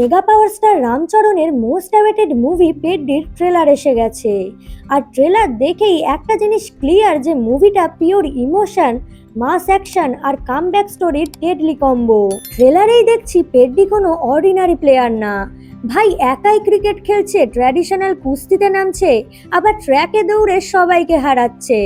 Mega power star রামচরণের most awaited movie পেডডির trailer এসে গেছে। আর ট্রেলার দেখেই একটা জিনিস ক্লিয়ার যে মুভিটা পিওর ইমোশন, মাস অ্যাকশন আর কামব্যাক স্টোরির ডেডলি কম্বো। ট্রেলারেই দেখছি পেডডি কোনো অর্ডিনারি প্লেয়ার না ভাই, একাই ক্রিকেট খেলছে, ট্র্যাডিশনাল কুস্তিতে নামছে, আবার ট্র্যাকে দৌড়ে সবাইকে হারাচ্ছে।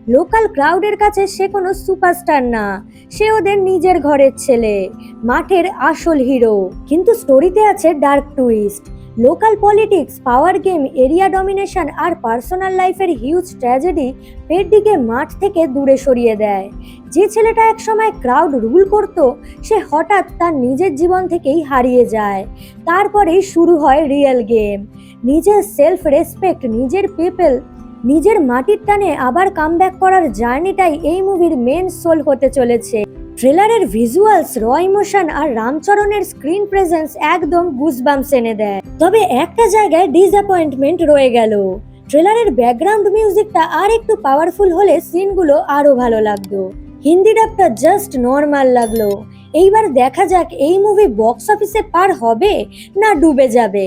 লোকাল ক্রাউডের কাছে সে কোনো সুপারস্টার না, সে ওদের নিজের ঘরের ছেলে, মাঠের আসল হিরো। কিন্তু স্টোরিতে আছে ডার্ক টুইস্ট। লোকাল পলিটিক্স, পাওয়ার গেম, এরিয়া ডমিনেশন আর পার্সোনাল লাইফের হিউজ ট্র্যাজেডি পেডডিকে মাঠ থেকে দূরে সরিয়ে দেয়। যে ছেলেটা একসময় ক্রাউড রুল করত, সে হঠাৎ তার নিজের জীবন থেকেই হারিয়ে যায়। তারপরেই শুরু হয় রিয়েল গেম। নিজের সেলফ রেসপেক্ট, নিজের পিপল, নিজের মাটির টানে আবার কামব্যাক করার জার্নিটাই এই মুভির মেন সোল হতে চলেছে। ট্রেলারের ভিজুয়ালস, র ইমোশন আর রামচরণের স্ক্রিন প্রেজেন্স একদম গুজবাম্পস এনে দেয়। তবে একটা জায়গায় ডিসঅ্যাপয়েন্টমেন্ট রয়ে গেল। ট্রেলারের ব্যাকগ্রাউন্ড মিউজিকটা আর একটু পাওয়ারফুল হলে সিনগুলো আরো ভালো লাগতো। হিন্দি ডাবটা জাস্ট নর্মাল লাগলো। এইবার দেখা যাক এই মুভি বক্স অফিসে পার হবে না ডুবে যাবে।